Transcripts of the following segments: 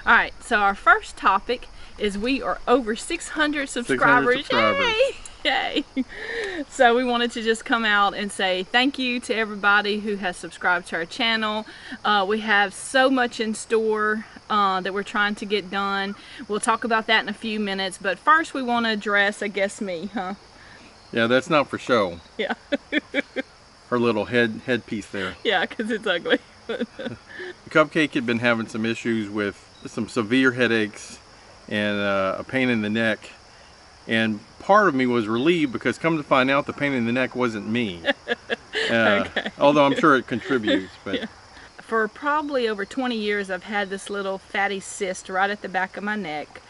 All right, so our first topic is we are over 600 subscribers. 600 subscribers. Yay! Yay! So we wanted to just come out and say thank you to everybody who has subscribed to our channel. We have so much in store that we're trying to get done. We'll talk about that in a few minutes, but first we want to address, I guess, me, huh? Yeah, that's not for show. Yeah. Her little headpiece there. Yeah, because it's ugly. Cupcake had been having some issues with some severe headaches and a pain in the neck, and part of me was relieved because come to find out the pain in the neck wasn't me. Okay. Although I'm sure it contributes. But yeah. For probably over 20 years I've had this little fatty cyst right at the back of my neck.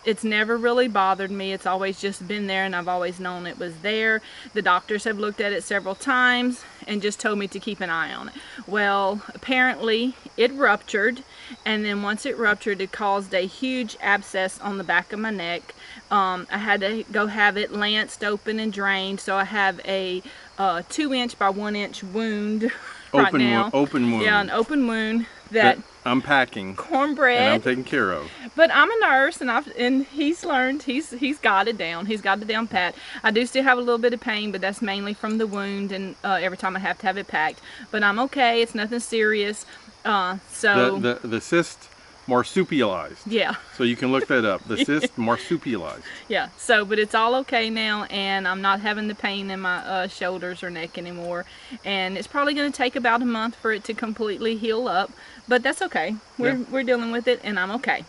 It's never really bothered me. It's always just been there, and I've always known it was there. The doctors have looked at it several times and just told me to keep an eye on it. Well, apparently it ruptured, and then once it ruptured, it caused a huge abscess on the back of my neck. I had to go have it lanced open and drained, so I have a 2-inch by 1-inch wound right now. Open wound. Yeah, an open wound that I'm packing. Cornbread. And I'm taking care of. But I'm a nurse, and he's learned. He's got it down. He's got it down pat. I do still have a little bit of pain, but that's mainly from the wound, and every time I have to have it packed. But I'm okay. It's nothing serious. So the cyst marsupialized. Yeah. So you can look that up. The cyst marsupialized. Yeah. So, but it's all okay now, and I'm not having the pain in my shoulders or neck anymore. And it's probably going to take about a month for it to completely heal up, but that's okay. We're dealing with it, and I'm okay.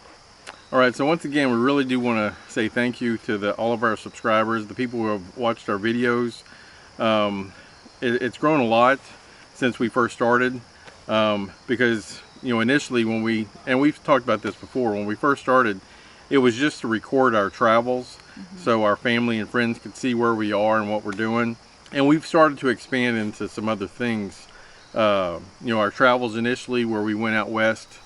All right. So once again, we really do want to say thank you to all of our subscribers, the people who have watched our videos. It's grown a lot since we first started, because initially when we've talked about this before, when we first started, it was just to record our travels, so our family and friends could see where we are and what we're doing. And we've started to expand into some other things. Our travels initially, where we went out west,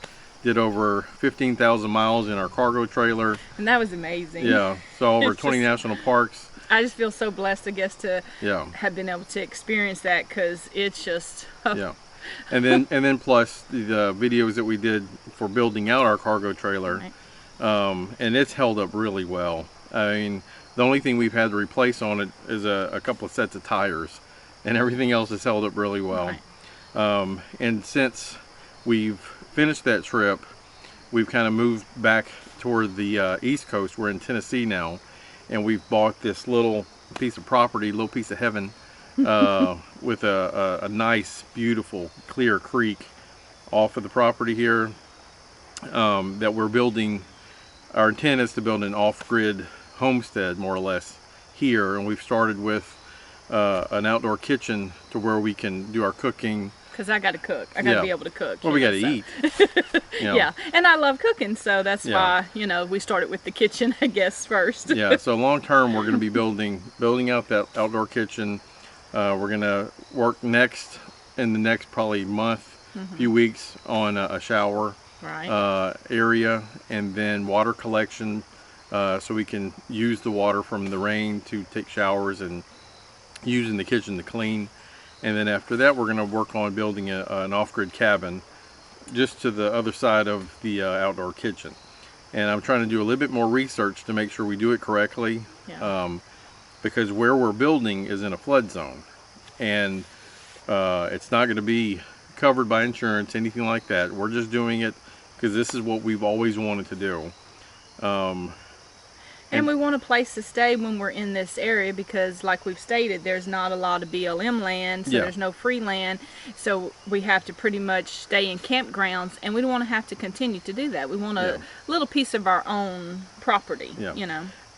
did over 15,000 miles in our cargo trailer. And that was amazing. Yeah, so over 20 national parks. I just feel so blessed, I guess, to have been able to experience that, because it's just... Yeah. And then plus the videos that we did for building out our cargo trailer, right. And it's held up really well. I mean, the only thing we've had to replace on it is a couple of sets of tires, and everything else has held up really well. Right. And since we've finished that trip, we've kind of moved back toward the East Coast. We're in Tennessee now, and we've bought this little piece of property, little piece of heaven, with a nice, beautiful, clear creek off of the property here, that we're building. Our intent is to build an off-grid homestead, more or less, here, and we've started with an outdoor kitchen to where we can do our cooking. Because I got to cook. I got to be able to cook. Well, we got to eat. Yeah, and I love cooking, so that's why, we started with the kitchen, I guess, first. Yeah, so long term, we're going to be building out that outdoor kitchen. We're going to work in the next probably month, few weeks, on a shower area, and then water collection, so we can use the water from the rain to take showers and use in the kitchen to clean. And then after that, we're going to work on building an off-grid cabin just to the other side of the outdoor kitchen. And I'm trying to do a little bit more research to make sure we do it correctly. Yeah. Because where we're building is in a flood zone, and it's not going to be covered by insurance, anything like that. We're just doing it because this is what we've always wanted to do. And we want a place to stay when we're in this area, because like we've stated, there's not a lot of BLM land, so there's no free land, so we have to pretty much stay in campgrounds, and we don't want to have to continue to do that. We want a little piece of our own property,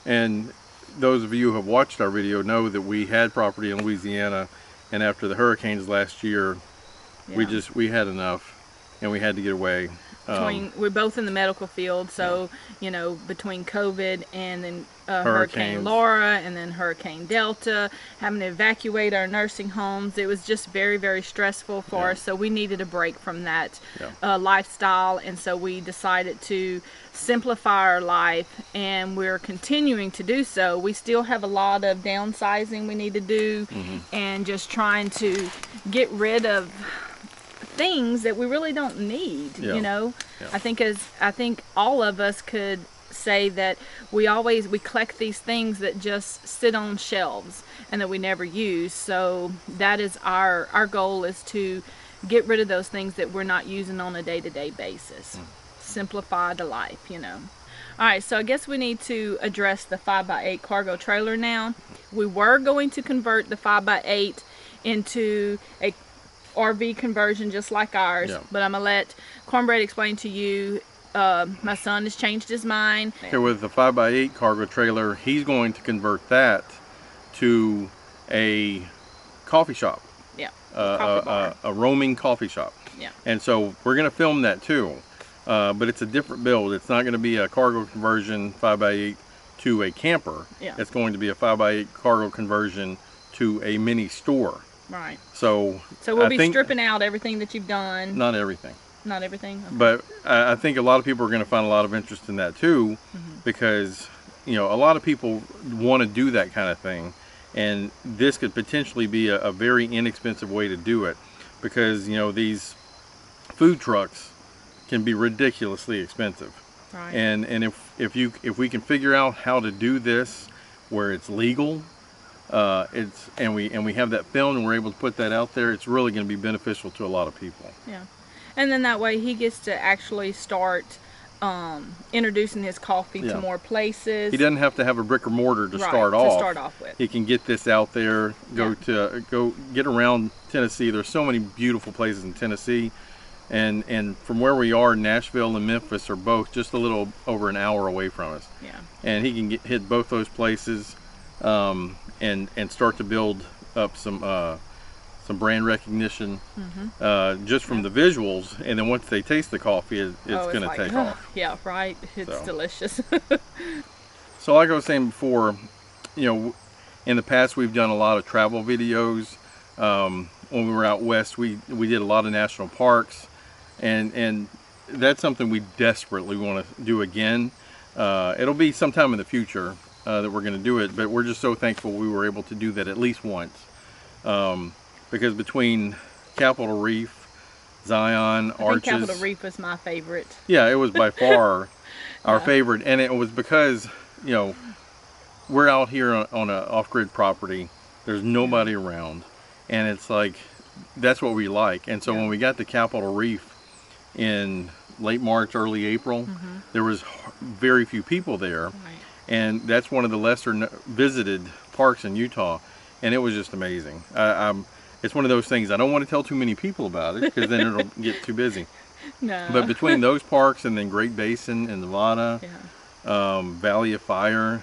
And those of you who have watched our video know that we had property in Louisiana, and after the hurricanes last year, we had enough, and we had to get away. We're both in the medical field, so between COVID and then Hurricane Laura and then Hurricane Delta, having to evacuate our nursing homes, it was just very, very stressful for us. So we needed a break from that lifestyle, and so we decided to simplify our life, and we're continuing to do so. We still have a lot of downsizing we need to do, and just trying to get rid of things that we really don't need. Yeah. You know, Yeah. I think all of us could say that we collect these things that just sit on shelves and that we never use. So that is our goal, is to get rid of those things that we're not using on a day-to-day basis. Simplify the life, you know. All right, so I guess we need to address the 5x8 cargo trailer now. We were going to convert the 5x8 into a RV conversion just like ours, Yeah. but I'm gonna let Cornbread explain to you. My son has changed his mind. Okay, with the 5x8 cargo trailer, he's going to convert that to a coffee shop. Yeah, coffee bar. A roaming coffee shop. Yeah. And so we're going to film that too, but it's a different build. It's not going to be a cargo conversion 5x8 to a camper. Yeah. It's going to be a 5x8 cargo conversion to a mini store. Right. So we'll be stripping out everything that you've done. Not everything. Not everything. Okay. But I think a lot of people are going to find a lot of interest in that too, because a lot of people want to do that kind of thing, and this could potentially be a very inexpensive way to do it, because these food trucks can be ridiculously expensive. Right. And if we can figure out how to do this where it's legal, and we have that filmed and we're able to put that out there, it's really going to be beneficial to a lot of people. Yeah. And then that way he gets to actually start introducing his coffee to more places. He doesn't have to have a brick or mortar to Right, start to off. start off with. He can get this out there, go get around Tennessee. There's so many beautiful places in Tennessee. And from where we are, Nashville and Memphis are both just a little over an hour away from us. Yeah. And he can hit both those places, and start to build up some brand recognition, just from the visuals. And then once they taste the coffee, it's going to take off. Yeah, right. It's delicious. So like I was saying before, in the past we've done a lot of travel videos. When we were out west, we did a lot of national parks, and that's something we desperately want to do again. It'll be sometime in the future that we're going to do it, but we're just so thankful we were able to do that at least once. Because between Capitol Reef, Zion, Arches... I think Capitol Reef was my favorite. Yeah, it was by far our favorite, and it was because, we're out here on an off-grid property. There's nobody around, and it's like, that's what we like. And so when we got to Capitol Reef in late March, early April, there was very few people there. Right. And that's one of the lesser visited parks in Utah, and it was just amazing. It's one of those things, I don't want to tell too many people about it, because then it'll get too busy. No. But between those parks and then Great Basin and Nevada, Valley of Fire,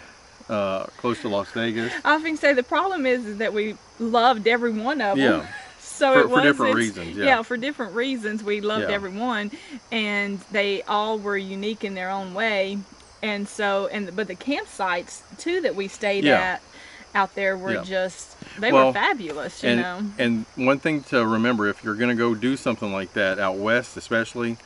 close to Las Vegas. I often say the problem is that we loved every one of them. Yeah. So for different reasons. Yeah, for different reasons we loved every one, and they all were unique in their own way. And so, but the campsites too that we stayed at out there were just, they were fabulous, you know. And one thing to remember, if you're going to go do something like that out west especially,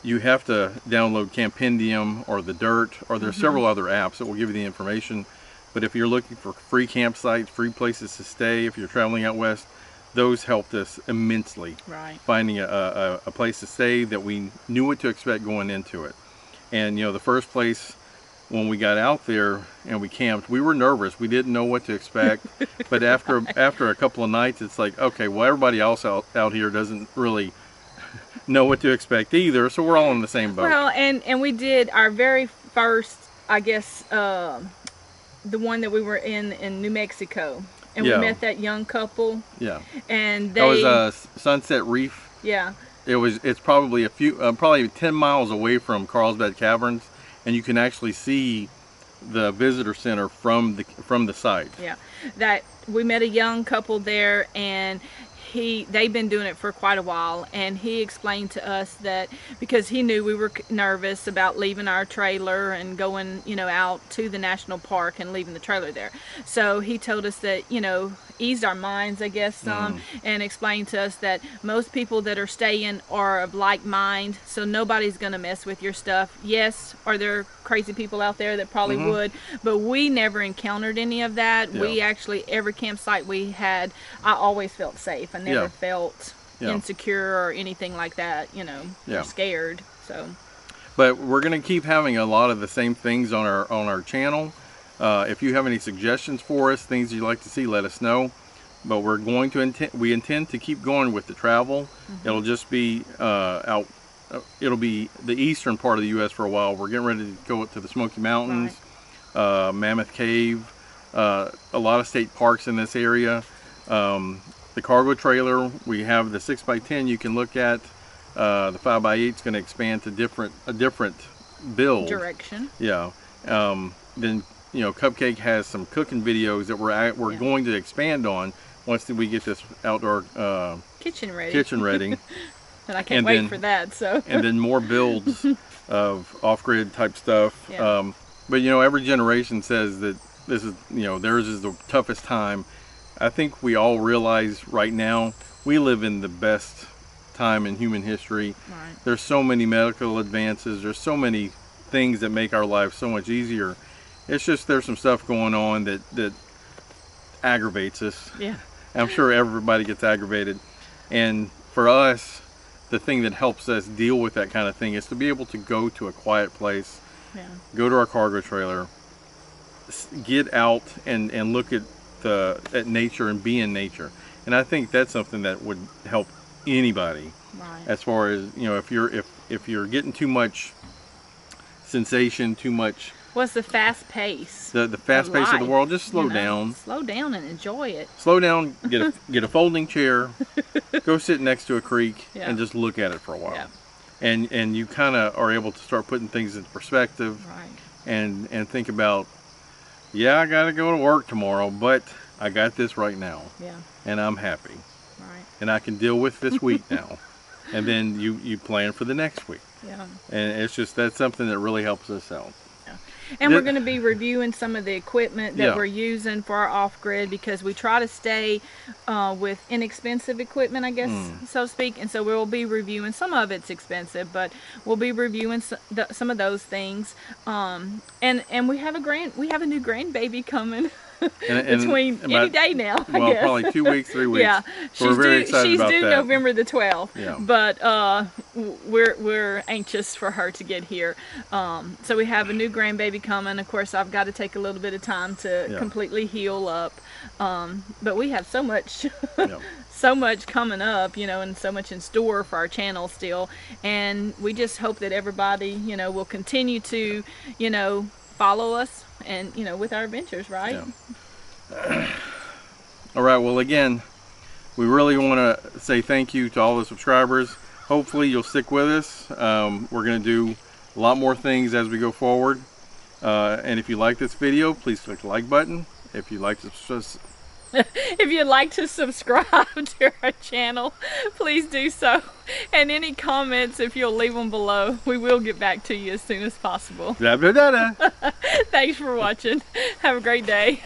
you have to download Campendium or The Dirt, or there's several other apps that will give you the information. But if you're looking for free campsites, free places to stay, if you're traveling out west, those helped us immensely. Right. Finding a place to stay that we knew what to expect going into it. And the first place, when we got out there and we camped, we were nervous. We didn't know what to expect. But after a couple of nights, it's like, okay, well, everybody else out here doesn't really know what to expect either, so we're all in the same boat. Well, and we did our very first, I guess, the one that we were in New Mexico, and we met that young couple. Yeah. And they... That was Sunset Reef. Yeah. It's probably probably 10 miles away from Carlsbad Caverns, and you can actually see the visitor center from the site. Yeah. That we met a young couple there, and they've been doing it for quite a while, and he explained to us that because he knew we were nervous about leaving our trailer and going, out to the national park and leaving the trailer there. So he told us that, eased our minds, I guess, some, and explained to us that most people that are staying are of like mind, so nobody's gonna mess with your stuff. Yes, are there crazy people out there that probably would, but we never encountered any of that. We actually, every campsite we had, I always felt safe. I never felt insecure or anything like that, you know, or scared. So, but we're going to keep having a lot of the same things on our channel. If you have any suggestions for us, things you'd like to see, let us know. But we're going to we intend to keep going with the travel. It'll just be it'll be the eastern part of the U.S. for a while. We're getting ready to go up to the Smoky Mountains, Mammoth Cave, a lot of state parks in this area. The cargo trailer, we have the 6x10 you can look at. The 5x8 is going to expand to a different build direction. Yeah. Then you know, Cupcake has some cooking videos that we're going to expand on once we get this outdoor kitchen ready. And I can't wait for that. So. And then more builds of off-grid type stuff. Yeah. But you know, every generation says that this is, you know, theirs is the toughest time. I think we all realize right now we live in the best time in human history. Right. There's so many medical advances. There's so many things that make our lives so much easier. It's just there's some stuff going on that aggravates us. Yeah. I'm sure everybody gets aggravated. And for us, the thing that helps us deal with that kind of thing is to be able to go to a quiet place, go to our cargo trailer, get out and look at nature and be in nature. And I think that's something that would help anybody. Right. As far as, you know, if you're getting too much sensation, too much. What's the fast pace? The fast pace of the world. Just slow down. Slow down and enjoy it. Slow down. Get a folding chair. Go sit next to a creek and just look at it for a while. Yeah. And you kind of are able to start putting things into perspective. Right. And think about, yeah, I got to go to work tomorrow, but I got this right now. Yeah. And I'm happy. Right. And I can deal with this week now. And then you plan for the next week. Yeah. And it's just, that's something that really helps us out. And we're going to be reviewing some of the equipment that we're using for our off-grid, because we try to stay with inexpensive equipment, I guess, so to speak. And so we'll be reviewing, some of it's expensive, but we'll be reviewing some of those things. And we have a new grandbaby coming. Between any day now, I guess. Probably 2 weeks, 3 weeks. Yeah, so we're very excited about that. She's due November the 12th. Yeah. But we're anxious for her to get here. So we have a new grandbaby coming. Of course, I've got to take a little bit of time to completely heal up. But we have so much, so much coming up, you know, and so much in store for our channel still. And we just hope that everybody, you know, will continue to, you know, follow us and, you know, with our adventures, right? Yeah. All right, well, again, we really want to say thank you to all the subscribers. Hopefully you'll stick with us. We're going to do a lot more things as we go forward. And if you like this video, please click the like button. If you'd like to subscribe to our channel, please do so. And any comments, if you'll leave them below, we will get back to you as soon as possible. Blah, blah, blah, blah. Thanks for watching. Have a great day.